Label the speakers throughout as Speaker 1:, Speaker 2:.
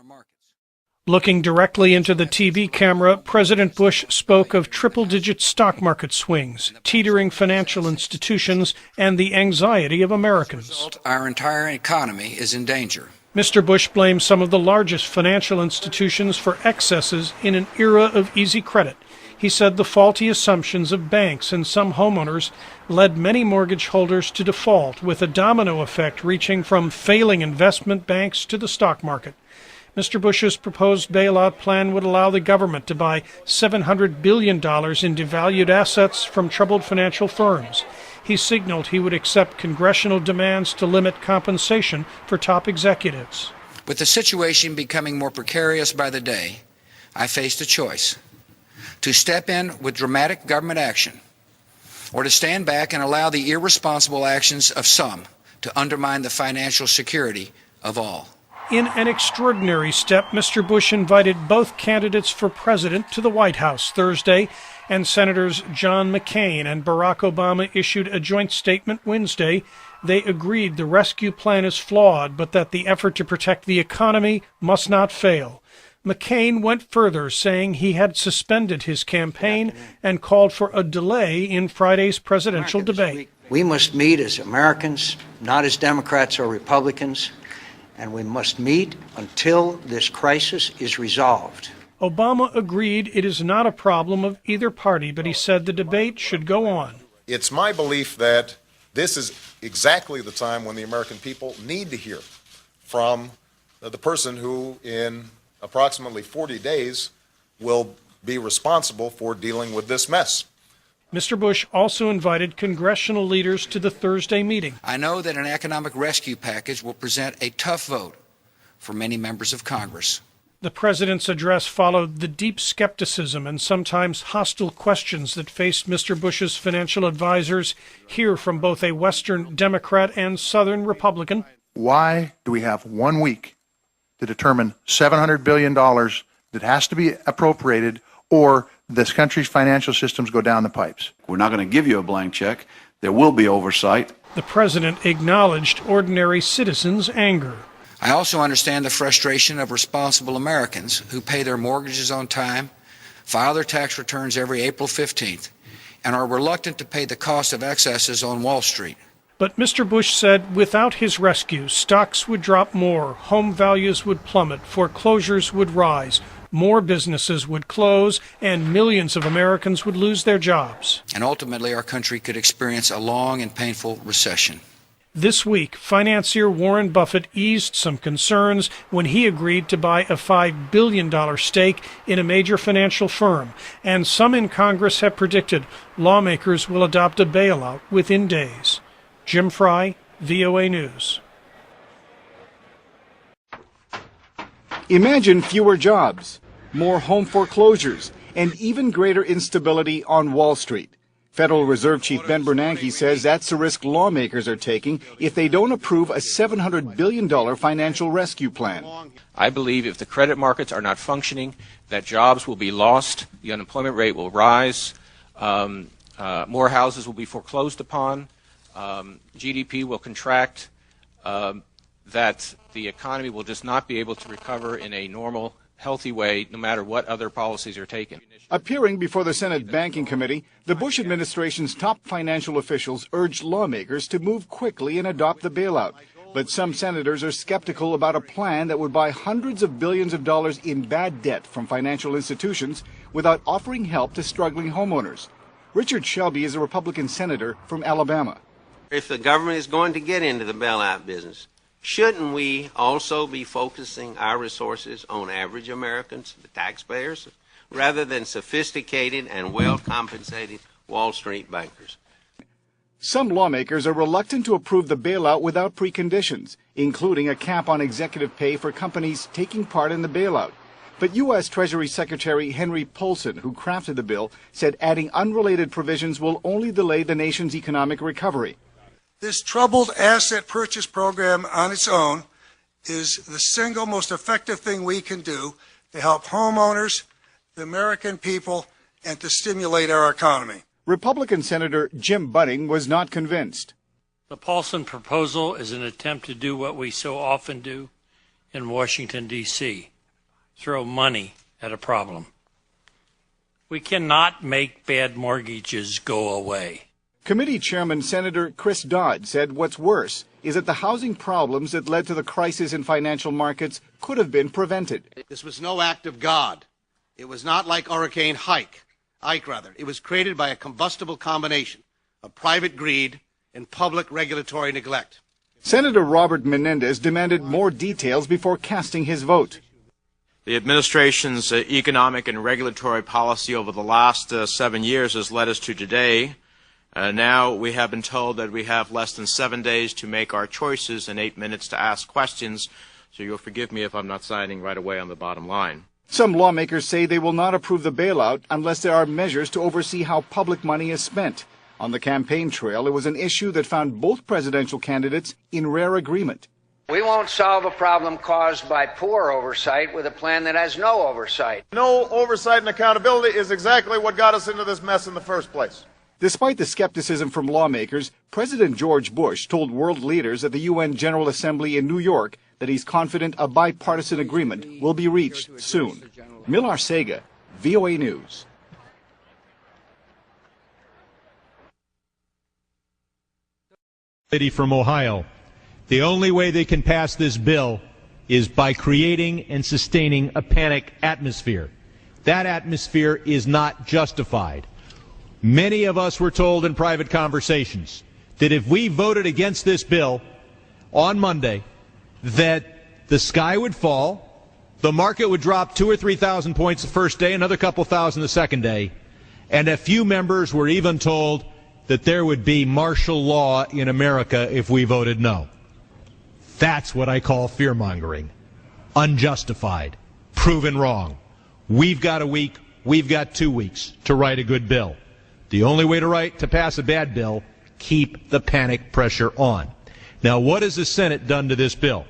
Speaker 1: our markets.
Speaker 2: Looking directly into the TV camera, President Bush spoke of triple-digit stock market swings, teetering financial institutions, and the anxiety of Americans.
Speaker 1: As a result, our entire economy is in danger.
Speaker 2: Mr. Bush blamed some of the largest financial institutions for excesses in an era of easy credit. He said the faulty assumptions of banks and some homeowners led many mortgage holders to default, with a domino effect reaching from failing investment banks to the stock market. Mr. Bush's proposed bailout plan would allow the government to buy $700 billion in devalued assets from troubled financial firms. He signaled he would accept congressional demands to limit compensation for top executives.
Speaker 1: With the situation becoming more precarious by the day, I faced a choice: to step in with dramatic government action, or to stand back and allow the irresponsible actions of some to undermine the financial security of all.
Speaker 2: In an extraordinary step, Mr. Bush invited both candidates for president to the White House Thursday, and Senators John McCain and Barack Obama issued a joint statement Wednesday. They agreed the rescue plan is flawed, but that the effort to protect the economy must not fail. McCain went further, saying he had suspended his campaign and called for a delay in Friday's presidential debate.
Speaker 3: We must meet as Americans, not as Democrats or Republicans, and we must meet until this crisis is resolved.
Speaker 2: Obama agreed it is not a problem of either party, but he said the debate should go on.
Speaker 4: It's my belief that this is exactly the time when the American people need to hear from the person who, in approximately 40 days, will be responsible for dealing with this mess.
Speaker 2: Mr. Bush also invited congressional leaders to the Thursday meeting.
Speaker 1: I know that an economic rescue package will present a tough vote for many members of Congress.
Speaker 2: The president's address followed the deep skepticism and sometimes hostile questions that faced Mr. Bush's financial advisors, here from both a Western Democrat and Southern Republican.
Speaker 5: Why do we have 1 week to determine $700 billion that has to be appropriated, or this country's financial systems go down the pipes?
Speaker 6: We're not going to give you a blank check. There will be oversight.
Speaker 2: The president acknowledged ordinary citizens' anger.
Speaker 1: I also understand the frustration of responsible Americans who pay their mortgages on time, file their tax returns every April 15th, and are reluctant to pay the cost of excesses on Wall Street.
Speaker 2: But Mr. Bush said without his rescue, stocks would drop more, home values would plummet, foreclosures would rise, more businesses would close, and millions of Americans would lose their jobs.
Speaker 1: And ultimately, our country could experience a long and painful recession.
Speaker 2: This week, financier Warren Buffett eased some concerns when he agreed to buy a $5 billion stake in a major financial firm, and some in Congress have predicted lawmakers will adopt a bailout within days. Jim Fry, VOA News.
Speaker 7: Imagine fewer jobs, more home foreclosures, and even greater instability on Wall Street. Federal Reserve Chief Ben Bernanke says that's the risk lawmakers are taking if they don't approve a $700 billion financial rescue plan.
Speaker 8: I believe if the credit markets are not functioning, that jobs will be lost, the unemployment rate will rise, more houses will be foreclosed upon, GDP will contract, that the economy will just not be able to recover in a normal, healthy way, no matter what other policies are taken.
Speaker 7: Appearing before the Senate Banking Committee, the Bush administration's top financial officials urged lawmakers to move quickly and adopt the bailout. But some senators are skeptical about a plan that would buy hundreds of billions of dollars in bad debt from financial institutions without offering help to struggling homeowners. Richard Shelby is a Republican senator from Alabama.
Speaker 9: If the government is going to get into the bailout business, shouldn't we also be focusing our resources on average Americans, the taxpayers, rather than sophisticated and well-compensated Wall Street bankers?
Speaker 7: Some lawmakers are reluctant to approve the bailout without preconditions, including a cap on executive pay for companies taking part in the bailout. But U.S. Treasury Secretary Henry Paulson, who crafted the bill, said adding unrelated provisions will only delay the nation's economic recovery.
Speaker 10: This troubled asset purchase program on its own is the single most effective thing we can do to help homeowners, the American people, and to stimulate our economy.
Speaker 7: Republican Senator Jim Bunning was not convinced.
Speaker 11: The Paulson proposal is an attempt to do what we so often do in Washington, D.C., throw money at a problem. We cannot make bad mortgages go away.
Speaker 7: Committee Chairman Senator Chris Dodd said what's worse is that the housing problems that led to the crisis in financial markets could have been prevented.
Speaker 12: This was no act of God. It was not like Hurricane Ike. It was created by a combustible combination of private greed and public regulatory neglect.
Speaker 7: Senator Robert Menendez demanded more details before casting his vote.
Speaker 13: The administration's economic and regulatory policy over the last 7 years has led us to today. Now we have been told that we have less than 7 days to make our choices and 8 minutes to ask questions, so you'll forgive me if I'm not signing right away on the bottom line.
Speaker 7: Some lawmakers say they will not approve the bailout unless there are measures to oversee how public money is spent. On the campaign trail, it was an issue that found both presidential candidates in rare agreement.
Speaker 3: We won't solve a problem caused by poor oversight with a plan that has no oversight.
Speaker 4: No oversight and accountability is exactly what got us into this mess in the first place.
Speaker 7: Despite the skepticism from lawmakers, President George Bush told world leaders at the UN General Assembly in New York that he's confident a bipartisan agreement will be reached soon. Millar Sega, VOA News.
Speaker 14: From Ohio. The only way they can pass this bill is by creating and sustaining a panic atmosphere. That atmosphere is not justified. Many of us were told in private conversations that if we voted against this bill on Monday, that the sky would fall, the market would drop 2,000 or 3,000 points the first day, another couple thousand the second day, and a few members were even told that there would be martial law in America if we voted no. That's what I call fear-mongering. Unjustified. Proven wrong. We've got a week, we've got 2 weeks to write a good bill. The only way to pass a bad bill, keep the panic pressure on. Now, what has the Senate done to this bill?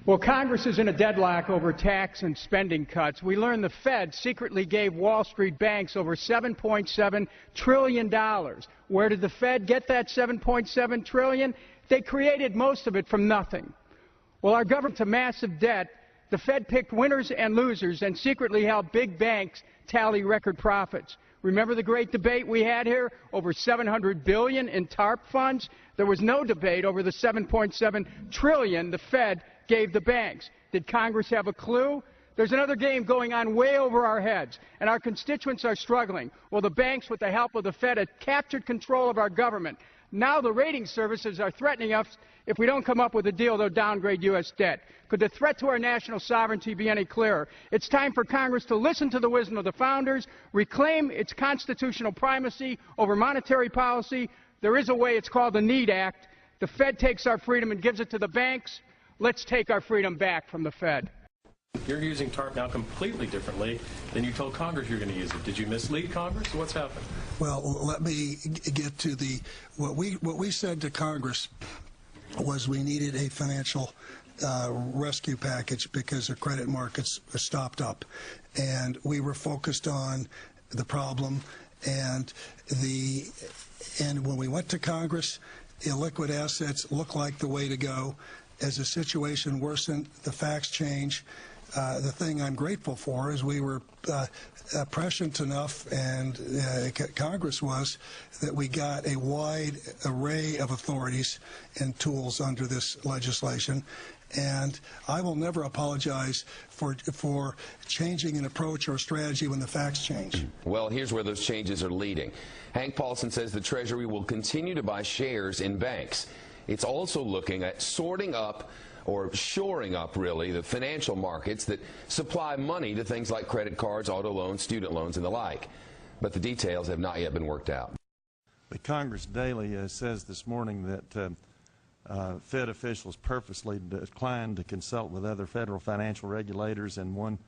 Speaker 15: Well, Congress is in a deadlock over tax and spending cuts. We learned the Fed secretly gave Wall Street banks over $7.7 trillion. Where did the Fed get that $7.7 trillion? They created most of it from nothing. Well, our government to massive debt, the Fed picked winners and losers and secretly helped big banks tally record profits. Remember the great debate we had here over $700 billion in TARP funds? There was no debate over the $7.7 trillion the Fed gave the banks. Did Congress have a clue? There's another game going on way over our heads, and our constituents are struggling. Well, the banks, with the help of the Fed, have captured control of our government. Now the rating services are threatening us. If we don't come up with a deal, they'll downgrade U.S. debt. Could the threat to our national sovereignty be any clearer? It's time for Congress to listen to the wisdom of the founders, reclaim its constitutional primacy over monetary policy. There is a way. It's called the Need Act. The Fed takes our freedom and gives it to the banks. Let's take our freedom back from the Fed.
Speaker 16: You're using TARP now completely differently than you told Congress you're going to use it. Did you mislead Congress? What's happened?
Speaker 10: Well, let me get to what we said to Congress was we needed a financial rescue package because the credit markets are stopped up, and we were focused on the problem. And when we went to Congress, illiquid assets looked like the way to go. As the situation worsened, the facts change. The thing I'm grateful for is we were prescient enough, and Congress was, that we got a wide array of authorities and tools under this legislation. And I will never apologize for changing an approach or strategy when the facts change.
Speaker 17: Well, here's where those changes are leading. Hank Paulson says the Treasury will continue to buy shares in banks. It's also looking at sorting up, or shoring up, really, the financial markets that supply money to things like credit cards, auto loans, student loans, and the like. But the details have not yet been worked out.
Speaker 18: The Congress Daily says this morning that Fed officials purposely declined to consult with other federal financial regulators, and one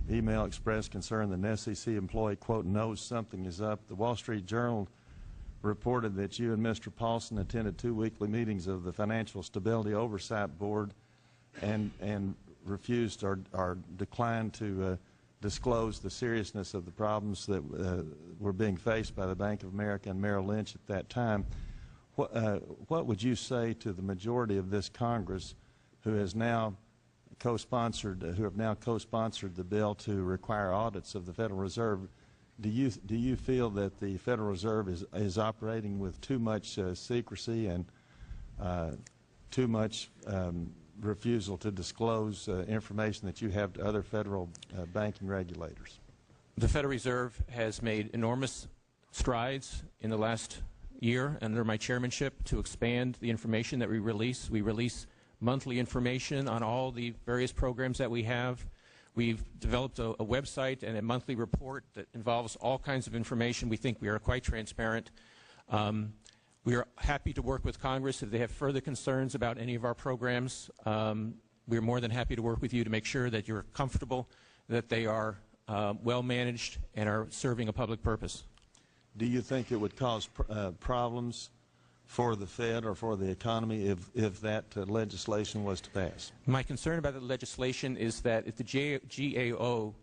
Speaker 18: email expressed concern that an SEC employee, quote, knows something is up. The Wall Street Journal reported that you and Mr. Paulson attended 2 weekly meetings of the Financial Stability Oversight Board and refused or declined to disclose the seriousness of the problems that were being faced by the Bank of America and Merrill Lynch at that time. What would you say to the majority of this Congress who has now who have now co-sponsored the bill to require audits of the Federal Reserve. Do you feel that the Federal Reserve is operating with too much secrecy and too much refusal to disclose information that you have to other federal banking regulators?
Speaker 19: The Federal Reserve has made enormous strides in the last year under my chairmanship to expand the information that we release. We release monthly information on all the various programs that we have. We've developed a website and a monthly report that involves all kinds of information. We think we are quite transparent. We are happy to work with Congress if they have further concerns about any of our programs. We're more than happy to work with you to make sure that you're comfortable that they are well managed and are serving a public purpose.
Speaker 18: Do you think it would cause problems for the Fed or for the economy if that legislation was to pass?
Speaker 19: My concern about the legislation is that if the GAO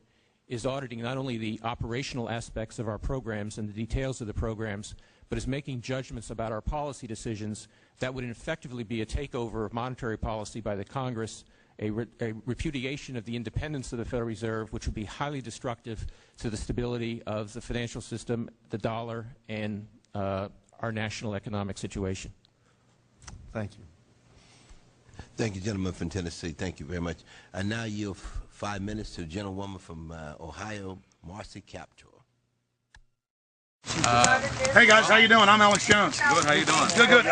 Speaker 19: is auditing not only the operational aspects of our programs and the details of the programs, but is making judgments about our policy decisions, that would effectively be a takeover of monetary policy by the Congress, a repudiation of the independence of the Federal Reserve, which would be highly destructive to the stability of the financial system, the dollar, and our national economic situation.
Speaker 18: Thank you.
Speaker 20: Thank you, gentleman from Tennessee. Thank you very much. I now yield 5 minutes to the gentlewoman from Ohio, Marcy Captor.
Speaker 21: Hey guys, how you doing? I'm Alex Jones.
Speaker 22: Good, how you doing?
Speaker 21: Good, good.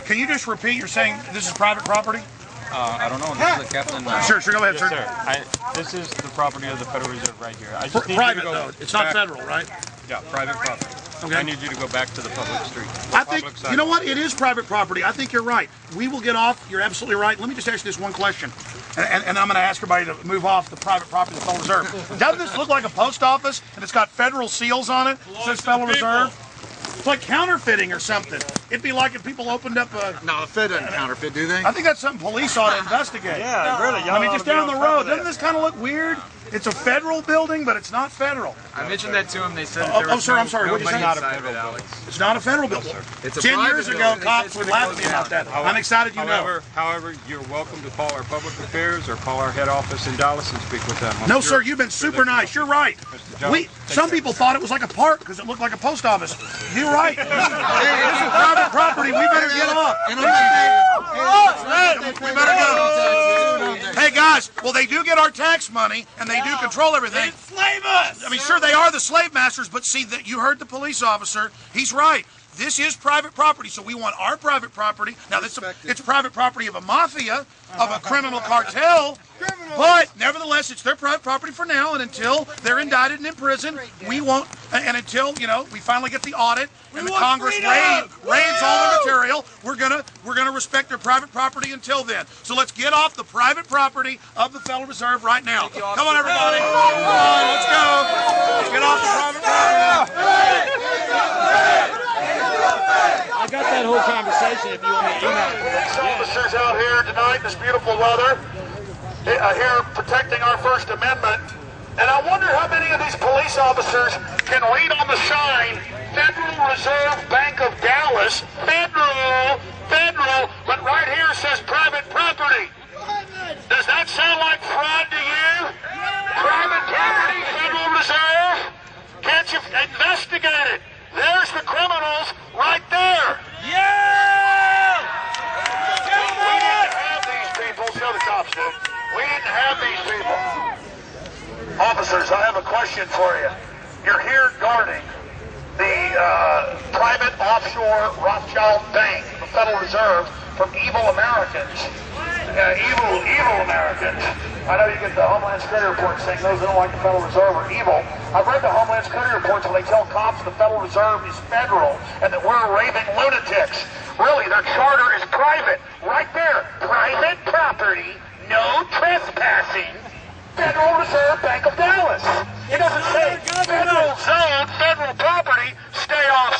Speaker 21: Can you just repeat, you're saying this is private property?
Speaker 22: I don't know. This is the captain.
Speaker 21: Sure, go ahead,
Speaker 22: yes,
Speaker 21: sir.
Speaker 22: This is the property of the Federal Reserve right here. I just need
Speaker 21: private,
Speaker 22: you to go
Speaker 21: though. It's not
Speaker 22: back.
Speaker 21: federal, right?
Speaker 22: Yeah, private property.
Speaker 21: Okay.
Speaker 22: I need you to go back to the public street.
Speaker 21: I think, you know what? It is private property. I think you're right. We will get off. You're absolutely right. Let me just ask you this one question. And I'm going to ask everybody to move off the private property of the Federal Reserve. Doesn't this look like a post office? And it's got federal seals on it? It says Federal Reserve. It's like counterfeiting or something. It'd be like if people opened up a...
Speaker 22: No, the Fed doesn't counterfeit, do they?
Speaker 21: I think that's something police ought to investigate.
Speaker 22: Yeah, really.
Speaker 21: I mean, just down the road. Doesn't this kind of look weird? It's a federal building, but it's not federal.
Speaker 22: I mentioned that to them. They said that there was
Speaker 21: sir, I'm sorry.
Speaker 22: no
Speaker 21: What did you
Speaker 22: money
Speaker 21: say?
Speaker 22: inside of it, Alex.
Speaker 21: It's not a federal building.
Speaker 22: It's a
Speaker 21: 10
Speaker 22: private
Speaker 21: years ago,
Speaker 22: building.
Speaker 21: cops would laugh at me about that. I'm excited you know.
Speaker 22: However, you're welcome to call our public affairs or call our head office in Dallas and speak with them.
Speaker 21: No, sir, you've been super nice. You're right. Some people thought it was like a park because it looked like a post office. You're right. This is private property. We better get off. We better go. Hey, guys, well, they do get our tax money, and they do control everything.
Speaker 22: Enslave us!
Speaker 21: I mean, sure, they are the slave masters, but see, that you heard the police officer. He's right. This is private property, so we want our private property. Now, it's private property of a mafia, of a criminal cartel, but nevertheless, it's their private property for now, and until they're indicted and in prison, we won't, and until, we finally get the audit, and the Congress raids all the material, we're gonna respect their private property until then. So let's get off the private property of the Federal Reserve right now. Come on, everybody. Come on, let's go. Get off the private property.
Speaker 22: I got that whole conversation if you want to email it.
Speaker 21: Police officers out here tonight in this beautiful weather, here protecting our First Amendment. And I wonder how many of these police officers can read on the sign, Federal Reserve Bank of Dallas, federal, but right here says private property. Does that sound like fraud to you? Private property, Federal Reserve? Can't you investigate it? There's the criminals right there. Yeah! We didn't have these people. So the cops did. We didn't have these people. Officers, I have a question for you. You're here guarding the private offshore Rothschild Bank, the Federal Reserve, from evil Americans. Evil Americans. I know you get the Homeland Security reports saying those that don't like the Federal Reserve are evil. I've read the Homeland Security reports where they tell cops the Federal Reserve is federal and that we're raving lunatics. Really, their charter is private. Right there. Private property, no trespassing. Federal Reserve Bank of Dallas. It doesn't say federal zone, federal property, stay off